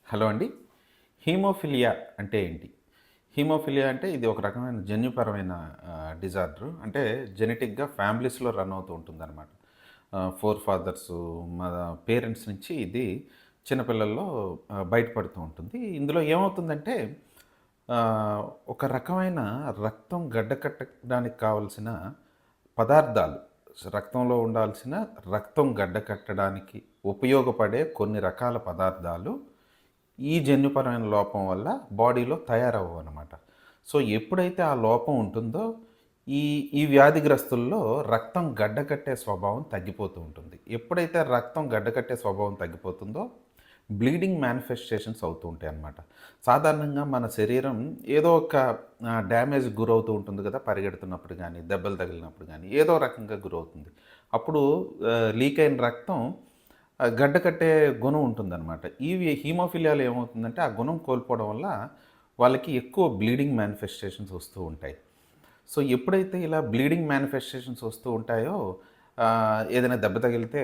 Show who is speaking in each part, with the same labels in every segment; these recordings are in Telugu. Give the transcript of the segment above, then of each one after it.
Speaker 1: హలో అండి. హీమోఫిలియా అంటే ఏంటి? హీమోఫిలియా అంటే ఇది ఒక రకమైన జన్యుపరమైన డిజార్డర్. అంటే జెనెటిక్‌గా ఫ్యామిలీస్‌లో రన్ అవుతూ ఉంటుందనమాట. ఫోర్ ఫాదర్సు మన పేరెంట్స్ నుంచి ఇది చిన్నపిల్లల్లో బయటపడుతూ ఉంటుంది. ఇందులో ఏమవుతుందంటే ఒక రకమైన రక్తం గడ్డకట్టడానికి కావాల్సిన పదార్థాలు, రక్తంలో ఉండాల్సిన రక్తం గడ్డకట్టడానికి ఉపయోగపడే కొన్ని రకాల పదార్థాలు ఈ జన్యుపరమైన లోపం వల్ల బాడీలో తయారవ్వవనమాట. సో, ఎప్పుడైతే ఆ లోపం ఉంటుందో, ఈ ఈ వ్యాధిగ్రస్తుల్లో రక్తం గడ్డకట్టే స్వభావం తగ్గిపోతూ ఉంటుంది. ఎప్పుడైతే రక్తం గడ్డకట్టే స్వభావం తగ్గిపోతుందో, బ్లీడింగ్ మేనిఫెస్టేషన్స్ అవుతూ ఉంటాయన్నమాట. సాధారణంగా మన శరీరం ఏదో ఒక డ్యామేజ్‌కి గురవుతూ ఉంటుంది కదా! పరిగెడుతున్నప్పుడు గానీ, దెబ్బలు తగిలినప్పుడు గానీ, ఏదో రకంగా గురవుతుంది. అప్పుడు లీక్ అయిన రక్తం గడ్డ కట్టే గుణం ఉంటుందనమాట. ఇవి హీమోఫిలియాలో ఏమవుతుందంటే, ఆ గుణం కోల్పోవడం వల్ల వాళ్ళకి ఎక్కువ బ్లీడింగ్ మేనిఫెస్టేషన్స్ వస్తూ ఉంటాయి. సో, ఎప్పుడైతే ఇలా బ్లీడింగ్ మేనిఫెస్టేషన్స్ వస్తూ ఉంటాయో, ఏదైనా దెబ్బ తగిలితే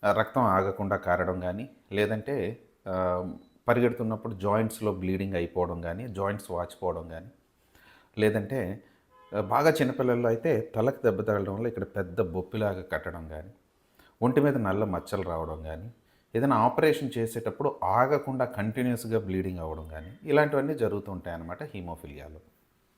Speaker 1: రక్తం ఆగకుండా కారడం గానీ, లేదంటే ఆహ్, పరిగెడుతున్నప్పుడు జాయింట్స్‌లో బ్లీడింగ్ అయిపోవడం గానీ, జాయింట్స్ వాచిపోవడం గానీ, లేదంటే బాగా చిన్నపిల్లల్లో అయితే తలకు దెబ్బ తగలడం వల్ల ఇక్కడ పెద్ద బొప్పిలాగా కట్టడం గానీ, ఒంటి మీద నల్ల మచ్చలు రావడం గానీ, ఏదైనా ఆపరేషన్ చేసేటప్పుడు ఆగకుండా కంటిన్యూయస్‌గా బ్లీడింగ్ అవ్వడం గానీ, ఇలాంటివన్నీ జరుగుతూ ఉంటాయన్నమాట హీమోఫిలియాలో.